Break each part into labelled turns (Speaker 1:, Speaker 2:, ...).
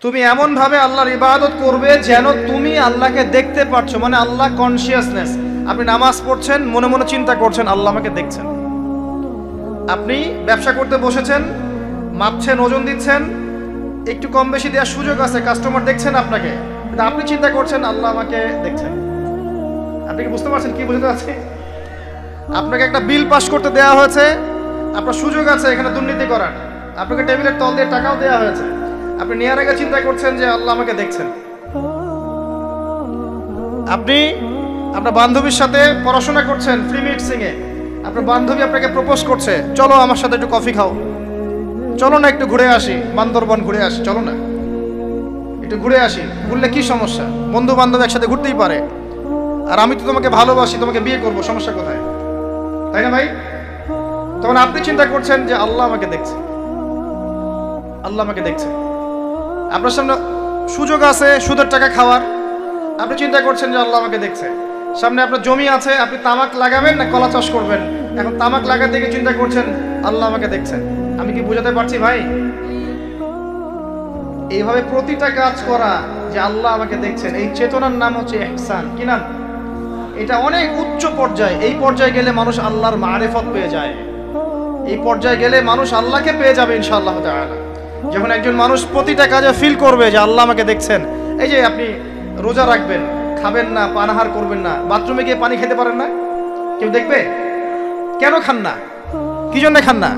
Speaker 1: তুমি এমনভাবে আল্লাহর ইবাদত করবে যেন তুমি আল্লাহকে দেখতে পাচ্ছো, মানে আল্লাহ কনসিয়াসনেস। আপনি নামাজ পড়ছেন, মনে মনে চিন্তা করছেন আল্লাহ আমাকে দেখছেন। আপনি ব্যবসা করতে বসেছেন, মাপছেন, ওজন দিচ্ছেন, একটু কম বেশি দেওয়ার সুযোগ আছে, কাস্টমার দেখছেন আপনাকে, কিন্তু আপনি চিন্তা করছেন আল্লাহ আমাকে দেখছেন। আপনি কি বুঝতে পারছেন কি বুঝতে পারছি? আপনাকে একটা বিল পাস করতে দেওয়া হয়েছে, আপনার সুযোগ আছে এখানে দুর্নীতি করার, আপনাকে টেবিলের তল দিয়ে টাকাও দেওয়া হয়েছে, আপনি নেওয়ার আগে চিন্তা করছেন যে আল্লাহ আমাকে দেখছেন। আপনি আপনার বান্ধবীর সাথে পড়াশোনা করছেন ফ্রি মিক্সিং এ, আপনার বান্ধবী আপনাকে প্রপোজ করছে, চলো আমার সাথে একটু কফি খাও, চলো না একটু ঘুরে আসি, বান্দরবন ঘুরে আসি, চলো না একটু ঘুরে আসি। বললে কি সমস্যা? বন্ধু বান্ধব একসাথে ঘুরতেই পারে, আর আমি তো তোমাকে ভালোবাসি, তোমাকে বিয়ে করবো, সমস্যা কোথায়? তাই না ভাই? তখন আপনি চিন্তা করছেন যে আল্লাহ আমাকে দেখছে, আল্লাহ আমাকে দেখছে। আপনার সামনে সুযোগ আছে সুদের টাকা খাওয়ার, আপনি চিন্তা করছেন যে আল্লাহ আমাকে দেখছে। সামনে আপনার জমি আছে, আপনি তামাক লাগাবেন না কলা চাষ করবেন, এখন তামাক লাগাতে গিয়ে চিন্তা করছেন আল্লাহ আমাকে দেখছেন। আমি কি বোঝাতে পারছি ভাই? এইভাবে প্রতিটা কাজ করা যে আল্লাহ আমাকে দেখছেন, এই চেতনার নাম হচ্ছে ইহসান। কি নাম? এটা অনেক উচ্চ পর্যায়ে। এই পর্যায়ে গেলে মানুষ আল্লাহর মারিফত পেয়ে যায়, এই পর্যায়ে গেলে মানুষ আল্লাহকে পেয়ে যাবে ইনশাআল্লাহ তাআলা। যখন একজন মানুষ প্রতিটা কাজে ফিল করবে যে আল্লাহ আমাকে দেখছেন। এই যে আপনি রোজা রাখবেন, খাবেন না, পানাহার করবেন না, বাথরুমে গিয়ে পানি খেতে পারেন না, কেউ দেখবে? কেন খান না? কি জন্য খান না?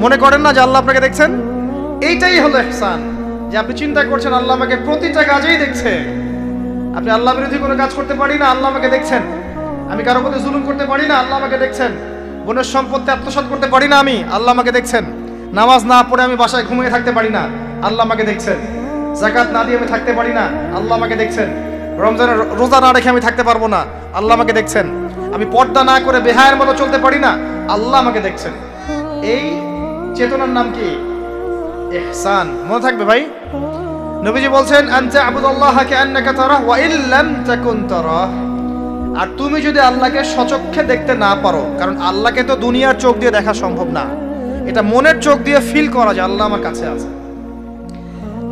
Speaker 1: মনে করেন না যে আল্লাহ আপনাকে দেখছেন? এইটাই হলো ইহসান, যে আপনি চিন্তা করছেন আল্লাহ আমাকে প্রতিটা কাজেই দেখছে। আপনি আল্লাহ বিরোধী কোনো কাজ করতে পারি না, আল্লাহ আমাকে দেখছেন। আমি কারো প্রতি জুলুম করতে পারি না, আল্লাহ আমাকে দেখছেন। বোনের সম্পত্তি আত্মসাৎ করতে পারি না আমি, আল্লাহ আমাকে দেখছেন। নামাজ না পড়ে আমি বাসায় ঘুমিয়ে থাকতে পারি না, আল্লাহ আমাকে দেখছেন। যাকাত না দিয়ে আমি থাকতে পারি না, আল্লাহ আমাকে দেখছেন। রমজানের রোজা না রেখে আমি থাকতে পারবো না, আল্লাহ আমাকে দেখছেন। আমি পর্দা না করে বেহায়ের মতো চলতে পারি না, আল্লাহ আমাকে দেখছেন। এই চেতনার নাম কি? ইহসান। মনে থাকবে ভাই। নবীজি বলছেন আনতা আবুদুল্লাহ কাআন্নাকা তারাহ ওয়া ইল্লাম তাকুন তারাহ। আর তুমি যদি আল্লাহকে সচক্ষে দেখতে না পারো, কারণ আল্লাহকে তো দুনিয়ার চোখ দিয়ে দেখা সম্ভব না, এটা মনের চোখ দিয়ে ফিল করা যায় আল্লাহ আমার কাছে আছে।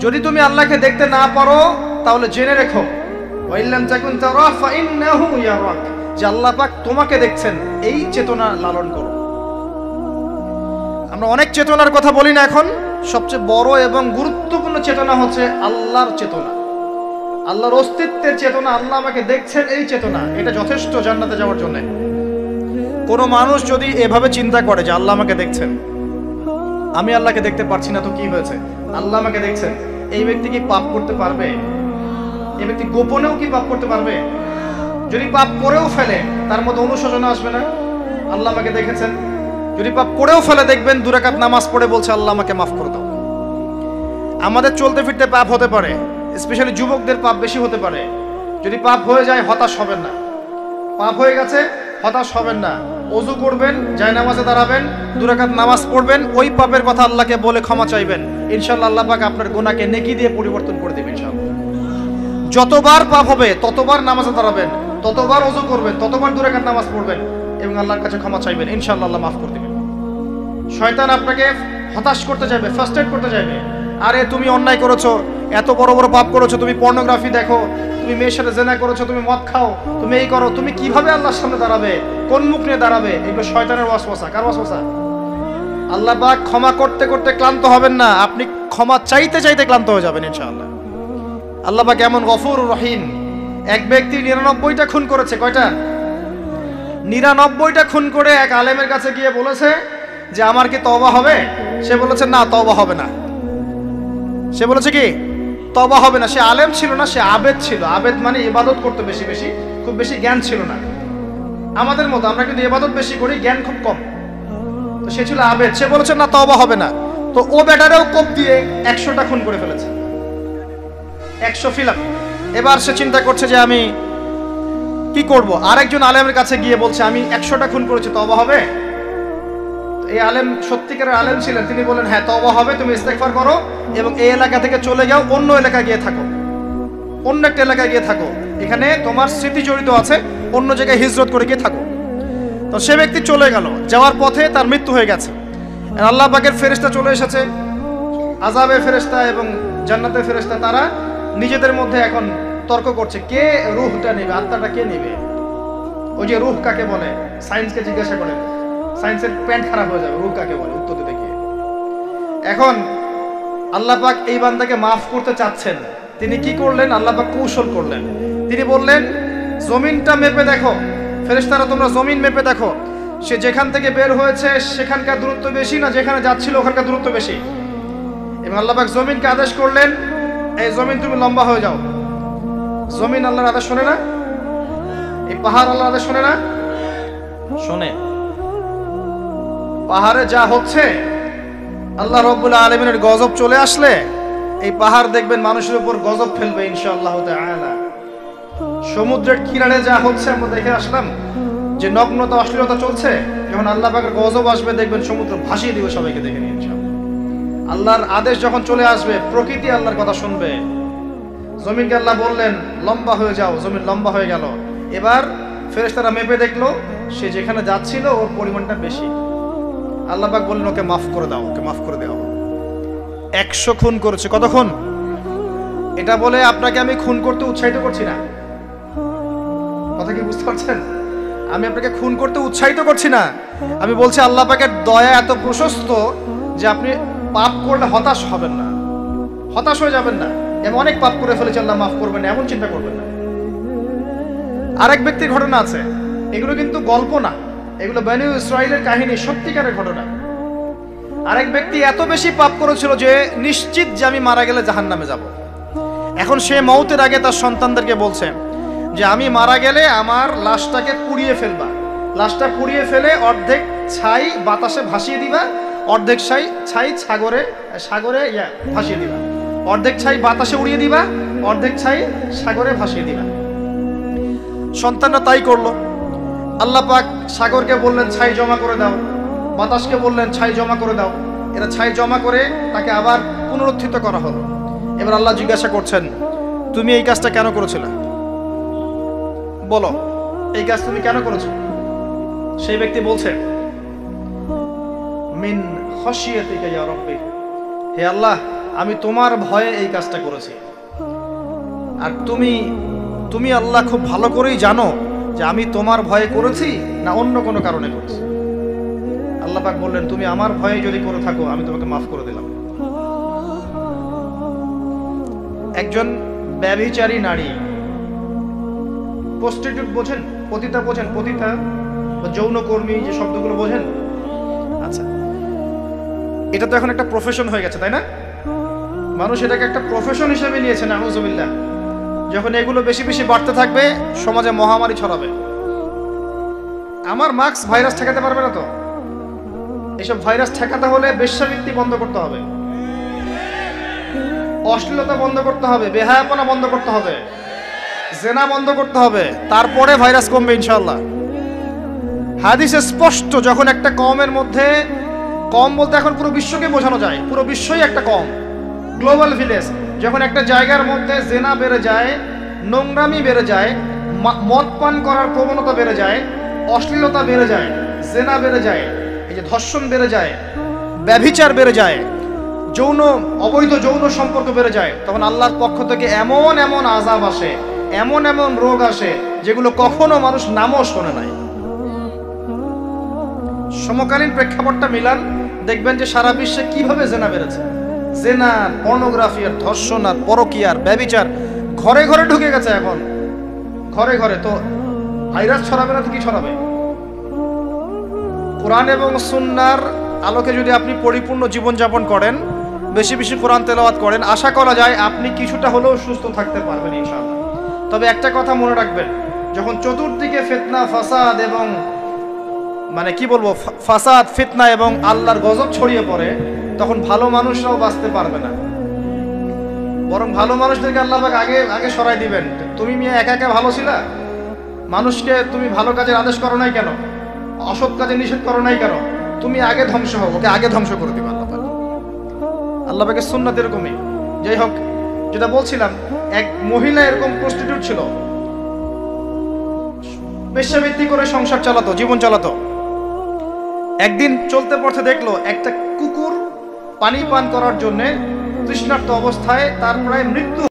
Speaker 1: যদি তুমি আল্লাহকে দেখতে না পারো তাহলে জেনে রেখো ওয়া ইল্লাম তাকুন তারাহ ফাইন্নাহু ইয়ারাক, যে আল্লাহ পাক তোমাকে দেখছেন। এই চেতনা লালন করো। আমরা অনেক চেতনার কথা বলি না এখন, সবচেয়ে বড় এবং গুরুত্বপূর্ণ চেতনা হচ্ছে আল্লাহর চেতনা, আল্লাহর অস্তিত্বের চেতনা। আল্লাহ আমাকে দেখছেন, এই চেতনা, এটা যথেষ্ট জান্নাতে যাওয়ার জন্য। কোনো মানুষ যদি এভাবে চিন্তা করে যে আল্লাহ আমাকে দেখছেন, আমি আল্লাহকে দেখতে পারছি না, তো কি হয়েছে? আল্লাহ আমাকে দেখছেন, এই ব্যক্তি কি পাপ করতে পারবে? এই ব্যক্তি গোপনেও কি পাপ করতে পারবে? যদি পাপ করেও ফেলে তার মধ্যে অনুশোচনা আসবে না? আল্লাহ আমাকে দেখেছেন। যদি পাপ করেও ফেলে দেখবেন 2 রাকাত নামাজ পড়ে বলছে আল্লাহ আমাকে মাফ করে দাও। আমাদের চলতে ফিরতে পাপ হতে পারে, স্পেশালি যুবকদের পাপ বেশি হতে পারে। যদি পাপ হয়ে যায় হতাশ হবেন না, পাপ হয়ে গেছে হতাশ হবেন না। ওযু করবেন, জায়নামাজে দাঁড়াবেন, 2 রাকাত নামাজ পড়বেন, ওই পাপের কথা আল্লাহকে বলে ক্ষমা চাইবেন, ইনশাআল্লাহ আল্লাহ পাক আপনার গুনাহকে নেকি দিয়ে পরিবর্তন করে দেবেন ইনশাআল্লাহ। যতবার পাপ হবে ততবার নামাজে দাঁড়াবেন, ততবার ওযু করবেন, ততবার 2 রাকাত নামাজ পড়বেন এবং আল্লাহর কাছে ক্ষমা চাইবেন, ইনশাআল্লাহ আল্লাহ মাফ করে দেবেন। শয়তান আপনাকে হতাশ করতে যাবে, ফার্স্ট্রেট করতে যাবে। আরে তুমি অন্যায় করেছো, এত বড় বড় পাপ করেছো, তুমি পর্নোগ্রাফি দেখো, তুমি মেয়ের সাথে জেনা করেছো, তুমি মদ খাও, তুমি এই করো, তুমি কিভাবে আল্লাহর সামনে দাঁড়াবে, কোন মুখ নিয়ে দাঁড়াবে? এগুলো শয়তানের ওয়াসওয়াসা। কার ওয়াসওয়াসা? আল্লাহ পাক ক্ষমা করতে করতে ক্লান্ত হবেন না, আপনি ক্ষমা চাইতে চাইতে ক্লান্ত হয়ে যাবেন ইনশাআল্লাহ। আল্লাহ পাক এমন গফুরুর রহিম। এক ব্যক্তি 99টা খুন করেছে। কয়টা? 99টা খুন করে এক আলেমের কাছে গিয়ে বলেছে যে আমার কি তওবা হবে? সে বলেছে না, তওবা হবে না। সে বলেছে কি? তওবা হবে না। সে আলেম ছিল না, সে আবেদ ছিল। আবেদ মানে ইবাদত করতে বেশি বেশি, খুব বেশি জ্ঞান ছিল না। আমাদের মতো আমরা কিন্তু ইবাদত বেশি করি, জ্ঞান খুব কম। তো সে ছিল আবেদ, সে বলেছে না তওবা হবে না। তো ও বেটারেও কোপ দিয়ে 100টা খুন করে ফেলেছে, 100 ফিলাপ। এবার সে চিন্তা করছে যে আমি কি করব। আরেকজন আলেমের কাছে গিয়ে বলছে আমি 100টা খুন করেছি, তওবা হবে? এই আলেম সত্যিকারের আলেম ছিলেন, তিনি বলেন হ্যাঁ তওবা হবে, তুমি ইস্তেগফার করো এবং এই এলাকা থেকে চলে যাও, অন্য এলাকায় গিয়ে থাকো, অন্য একটা এলাকায় গিয়ে থাকো, এখানে তোমার স্মৃতি জড়িত আছে, অন্য জায়গায় হিজরত করে গিয়ে থাকো। তো সে ব্যক্তি চলে গেল, যাওয়ার পথে তার মৃত্যু হয়ে গেছে। আল্লাহ পাকের ফেরেশতা চলে এসেছে, আযাবের ফেরেশতা এবং জান্নাতের ফেরেশতা তারা নিজেদের মধ্যে এখন তর্ক করছে কে রূহটা নেবে, আত্মাটা কে নেবে। ওই যে রূহ কাকে বলে, সায়েন্সকে জিজ্ঞাসা করেন, সায়েন্সের প্যান্ট খারাপ হয়ে যাবে, রূহ কাকে বলে উত্তর দিতে গিয়ে। এখন আল্লাহ পাক এই বান্দাকে মাফ করতে চাচ্ছেন, তিনি কি করলেন, আল্লাহ পাক কৌশল করলেন। তিনি বললেন জমিনটা মেপে দেখো, ফেরেশতারা তোমরা জমিন মেপে দেখো, সে যেখান থেকে বের হয়েছে সেখানকার দূরত্ব বেশি না যেখানে যাচ্ছিল ওখানকার দূরত্ব বেশি। এবং আল্লাহ পাক জমিনকে আদেশ করলেন এই জমিন তুমি লম্বা হয়ে যাও। জমিন আল্লাহর আদেশ শোনে না? এই পাহাড় আল্লাহর আদেশ শোনে না? শোনে। পাহাড়ে যা হচ্ছে, আল্লাহ রাব্বুল আলামিনের গজব চলে আসলে এই পাহাড় দেখবেন মানুষের উপর গজব ফেলবে ইনশাআল্লাহ তাআলা। সমুদ্রের কিনারে যা হচ্ছে আমরা দেখে আসলাম যে নগ্নতা অশ্লীলতা চলছে, যখন আল্লাহ পাকের গজব আসবে দেখবেন সমুদ্র ভাসিয়ে দিবে সবাইকে দেখে নিয়ে ইনশাআল্লাহ। আল্লাহর আদেশ যখন চলে আসবে প্রকৃতি আল্লাহর কথা শুনবে। জমিনকে আল্লাহ বললেন লম্বা হয়ে যাও, জমিন লম্বা হয়ে গেল। এবার ফেরেশতারা মেপে দেখলো সে যেখানে যাচ্ছিল ওর পরিমাণটা বেশি। আল্লাহ পাক বললেন ওকে মাফ করে দাও, ওকে মাফ করে দাও। 100 খুন করেছে। কত খুন? এটা বলে আপনাকে আমি খুন করতে উৎসাহিত করছি না, কথা কি বুঝতে পারছেন? আমি আপনাকে খুন করতে উৎসাহিত করছি না, আমি বলছি আল্লাহ পাকের দয়া এত প্রশস্ত যে আপনি পাপ করলে হতাশ হবেন না, হতাশ হয়ে যাবেন না। আমি অনেক পাপ করে ফেলেছি আল্লাহ মাফ করবেন না এমন চিন্তা করবেন না। আরেক ব্যক্তির ঘটনা আছে, এগুলো কিন্তু গল্প না, এগুলো বনী ইসরাইলের কাহিনী, সত্যিকারের ঘটনা। আরেক ব্যক্তি এত বেশি পাপ করেছিল যে নিশ্চিত যে আমি মারা গেলে জাহান্নামে যাব। এখন সে মওতের আগে তার সন্তানদেরকে বলছে যে আমি মারা গেলে আমার লাশটাকে পুড়িয়ে ফেলবা, লাশটা পুড়িয়ে ফেলে অর্ধেক ছাই বাতাসে ভাসিয়ে দিবা, অর্ধেক ছাই সাগরে ভাসিয়ে দিবা, অর্ধেক ছাই বাতাসে উড়িয়ে দিবা, অর্ধেক ছাই সাগরে ভাসিয়ে দিবা। সন্তানরা তাই করলো। আল্লাহ পাক সাগরকে বললেন ছাই জমা করে দাও, বাতাসকে বললেন ছাই জমা করে দাও। এরা ছাই জমা করে তাকে আবার পুনরুত্থিত করা হলো। এবার আল্লাহ জিজ্ঞাসা করছেন তুমি এই কাজটা কেন করেছিলে, বলো এই কাজ তুমি কেন করেছো? সেই ব্যক্তি বলছে মিন খাশিয়াতিকা ইয়া রাব্বি, হে আল্লাহ আমি তোমার ভয়ে এই কাজটা করেছি। আর তুমি আল্লাহ খুব ভালো করেই জানো যে আমি তোমার ভয়ে করেছি না অন্য কোনো কারণে করেছি। আল্লাহ পাক বললেন তুমি আমার ভয়ে যদি করে থাকো আমি তোমাকে মাফ করে দিলাম। একজন ব্যভিচারী নারী, প্রস্টিটিউট বোঝেন, পতিতা বোঝেন, পতিতা বা যৌনকর্মী যে শব্দগুলো বোঝেন? আচ্ছা, এটা তো এখন একটা প্রফেশন হয়ে গেছে তাই না? মানুষ এটাকে একটা প্রফেশন হিসেবে নিয়েছে, নাউজুবিল্লাহ। যখন এগুলো বেশি বেশি বাড়তে থাকবে সমাজে মহামারী ছড়াবে। আমার মাস্ক ভাইরাস ঠেকাতে পারবে না তো। এইসব ভাইরাস ঠেকাতে হলে বেশ্যাবৃত্তি বন্ধ করতে হবে, অশ্লীলতা বন্ধ করতে হবে, বেহায়াপনা বন্ধ করতে হবে, জেনা বন্ধ করতে হবে, তারপরে ভাইরাস কমবে ইনশাআল্লাহ। হাদিসে স্পষ্ট যখন একটা কওমের মধ্যে, কম বলতে এখন পুরো বিশ্বকে বোঝানো যায়, পুরো বিশ্বই একটা কম, গ্লোবাল ভিলেজ। যখন একটা জায়গার মধ্যে জেনা বেড়ে যায়, নোংরামি বেড়ে যায়, মদ পান করার প্রবণতা বেড়ে যায়, অশ্লীলতা বেড়ে যায়, জেনা বেড়ে যায়, এই যে ধর্ষণ বেড়ে যায়, ব্যভিচার বেড়ে যায়, অবৈধ যৌন সম্পর্ক বেড়ে যায়, তখন আল্লাহর পক্ষ থেকে এমন এমন আযাব আসে, এমন এমন রোগ আসে যেগুলো কখনো মানুষ নামও শোনে নাই। সমকালীন প্রেক্ষাপটটা মিলান, দেখবেন যে সারা বিশ্বে কিভাবে জেনা বেড়েছে। জেনা, পর্নোগ্রাফি, আর ধর্ষণ, আর পরকীয়ার, ব্যভিচার ঘরে ঘরে ঢুকে গেছে। এখন ঘরে ঘরে তো ভাইরাস ছড়াবে না তো কি ছড়াবে? কোরআন এবং সুন্নাহর আলোকে যদি আপনি পরিপূর্ণ জীবনযাপন করেন, বেশি বেশি কোরআন তেলাওয়াত করেন, আশা করা যায় আপনি কিছুটা হলেও সুস্থ থাকতে পারবেন ইনশাআল্লাহ। তবে একটা কথা মনে রাখবেন, যখন চতুর্দিকে ফিতনা ফাসাদ এবং ফাসাদ ফিতনা এবং আল্লাহর গজব ছড়িয়ে পড়ে, তখন ভালো মানুষরাও বাঁচতে পারবে না। বরং ভালো মানুষদেরকে আল্লাহ পাক আগে সরাই দিবেন। তুমি মিয়া একা একা ভালো ছিলা, মানুষকে তুমি ভালো কাজের আদেশ করো নাই কেন, অসৎ কাজে নিষেধ করো নাই কেন, তুমি আগে ধ্বংস হও, ওকে আগে ধ্বংস করে দিবে আল্লাহ পাক। আল্লাহ পাকের সুন্নাত এরকমই। যাই হোক, যেটা বলছিলাম, এক মহিলা এরকম প্রস্টিটিউট ছিল, বেশ্যাবৃত্তি করে সংসার চালাতো, জীবন চালাতো। একদিন চলতে পথে দেখলো একটা কুকুর পানি পান করার জন্যে তৃষ্ণার্ত অবস্থায় তার প্রায় মৃত্যু